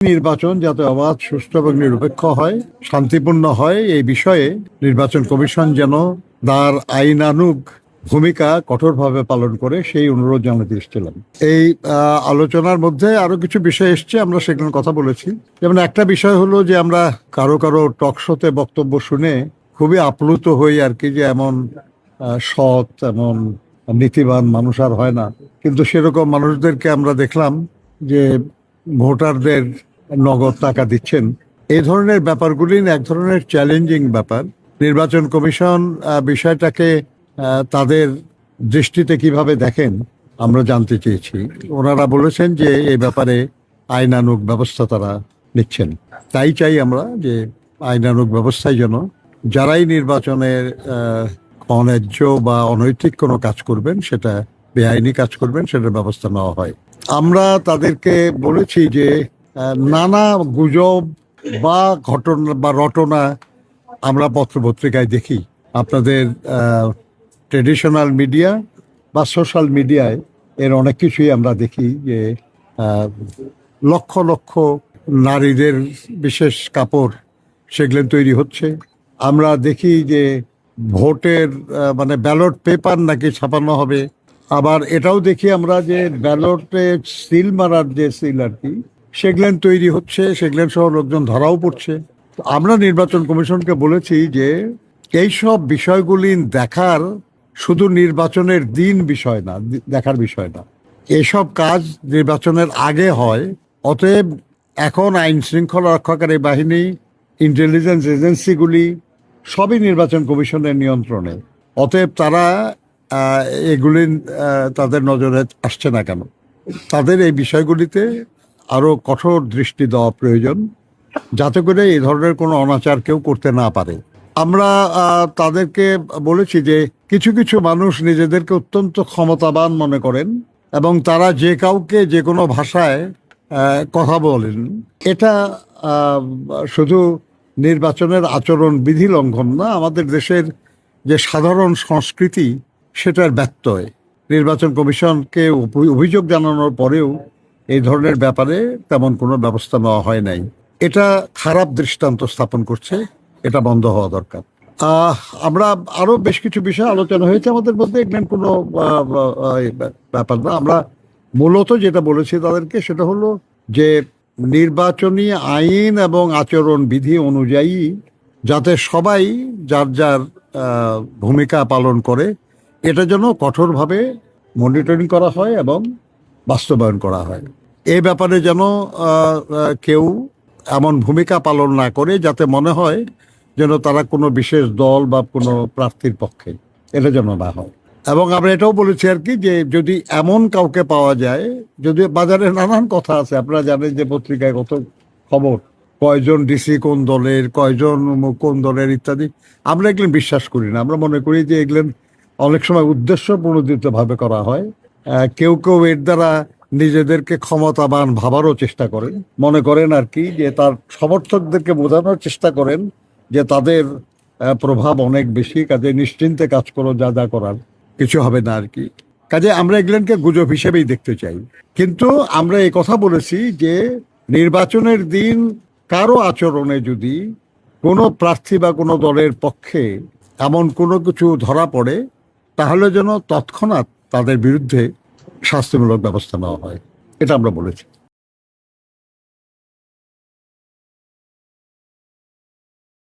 নির্বাচন যাতে অবাধ, সুষ্ঠু এবং নিরপেক্ষ হয়, শান্তিপূর্ণ হয়, এই বিষয়ে নির্বাচন কমিশন যেন তার আইনানুগ ভূমিকা কঠোরভাবে পালন করে সেই অনুরোধ জানাতে এসেছিলাম। এই আলোচনার মধ্যে আরো কিছু বিষয় এসছে, আমরা সেগুলোর কথা বলেছি। যেমন একটা বিষয় হলো যে আমরা কারো কারো টক শোতে বক্তব্য শুনে খুবই আপ্লুত হই আর কি, যে এমন সৎ, এমন নীতিবান মানুষ আর হয় না। কিন্তু সেরকম মানুষদেরকে আমরা দেখলাম যে ভোটারদের নগদ টাকা দিচ্ছেন। এই ধরনের ব্যাপারগুলি এক ধরনের চ্যালেঞ্জিং ব্যাপার। নির্বাচন কমিশন বিষয়টাকে তাদের দৃষ্টিতে কিভাবে দেখেন আমরা জানতে চেয়েছি। ওনারা বলেছেন যে এই ব্যাপারে আইনানুগ ব্যবস্থা তারা নিচ্ছেন। তাই চাই আমরা যে আইনানুগ ব্যবস্থায় যেন যারাই নির্বাচনের অন্যায্য বা অনৈতিক কোনো কাজ করবেন, সেটা বেআইনি কাজ করবেন, সেটার ব্যবস্থা নেওয়া হয়। আমরা তাদেরকে বলেছি যে নানা গুজব বা ঘটনা বা রটনা আমরা পত্রপত্রিকায় দেখি, আপনাদের ট্রেডিশনাল মিডিয়া বা সোশ্যাল মিডিয়ায় এর অনেক কিছুই আমরা দেখি, যে লক্ষ লক্ষ নারীদের বিশেষ কাপড় সেগুলো তৈরি হচ্ছে। আমরা দেখি যে ভোটের মানে ব্যালট পেপার নাকি ছাপানো হবে। আবার এটাও দেখি আমরা যে ব্যালটে সিল মারার যে সিল আর কি, সেগুলেন তৈরি হচ্ছে, সেগুলেন সহ লোকজন ধরাও পড়ছে। আমরা নির্বাচন কমিশনকে বলেছি যে এইসব বিষয়গুলি দেখার শুধু নির্বাচনের দিন বিষয় না, দেখার বিষয় না, এসব কাজ নির্বাচনের আগে হয়। অতএব এখন আইন শৃঙ্খলা রক্ষাকারী বাহিনী, ইন্টেলিজেন্স এজেন্সিগুলি সবই নির্বাচন কমিশনের নিয়ন্ত্রণে। অতএব তারা এগুলি তাদের নজরে আসছে না কেন, তাদের এই বিষয়গুলিতে আরো কঠোর দৃষ্টি দেওয়া প্রয়োজন, যাতে করে এই ধরনের কোনো অনাচার কেউ করতে না পারে। আমরা তাদেরকে বলেছি যে কিছু কিছু মানুষ নিজেদেরকে অত্যন্ত ক্ষমতাবান মনে করেন এবং তারা যে কাউকে যে কোনো ভাষায় কথা বলেন। এটা শুধু নির্বাচনের আচরণ বিধি লঙ্ঘন না, আমাদের দেশের যে সাধারণ সংস্কৃতি সেটার ব্যত্যয়। নির্বাচন কমিশনকে অভিযোগ জানানোর পরেও এই ধরনের ব্যাপারে তেমন কোনো ব্যবস্থা নেওয়া হয় নাই। এটা খারাপ দৃষ্টান্ত স্থাপন করছে, এটা বন্ধ হওয়া দরকার। আমরা আরো বেশ কিছু বিষয় আলোচনা হয়েছে আমাদের মধ্যে, এগুলো কোনো ব্যাপার না। আমরা মূলত যেটা বলেছি তাদেরকে সেটা হলো যে নির্বাচনী আইন এবং আচরণ বিধি অনুযায়ী যাতে সবাই যার যার ভূমিকা পালন করে, এটা যেন কঠোরভাবে মনিটরিং করা হয় এবং বাস্তবায়ন করা হয়। এই ব্যাপারে যেন কেউ এমন ভূমিকা পালন না করে যাতে মনে হয় যেন তারা কোনো বিশেষ দল বা কোনো প্রার্থীর পক্ষে, এটা যেন না হয়। এবং আমরা এটাও বলেছি আর কি, যে যদি এমন কাউকে পাওয়া যায়, যদি বাজারে নানান কথা আছে, আপনারা জানেন যে পত্রিকায় কত খবর, কয়জন ডিসি কোন দলের, কয়জন কোন দলের ইত্যাদি, আমরা এগুলো বিশ্বাস করি না। আমরা মনে করি যে এগুলো অনেক সময় উদ্দেশ্য প্রণোদিতভাবে করা হয়। কেউ কেউ এর দ্বারা নিজেদেরকে ক্ষমতাবান ভাবারও চেষ্টা করেন, মনে করেন আর কি, যে তার সমর্থকদেরকে বোঝানোর চেষ্টা করেন যে তাদের প্রভাব অনেক বেশি, কাজে নিশ্চিন্তে কাজ করো, যা যা করার, কিছু হবে না আর কি। কাজে আমরা এগুলোকে গুজব হিসেবেই দেখতে চাই। কিন্তু আমরা এই কথা বলেছি যে নির্বাচনের দিন কারো আচরণে যদি কোনো প্রার্থী বা কোনো দলের পক্ষে এমন কোনো কিছু ধরা পড়ে, তাহলে যেন তৎক্ষণাৎ তাদের বিরুদ্ধে শাস্তিমূলক ব্যবস্থা নেওয়া হয়, এটা আমরা বলেছি।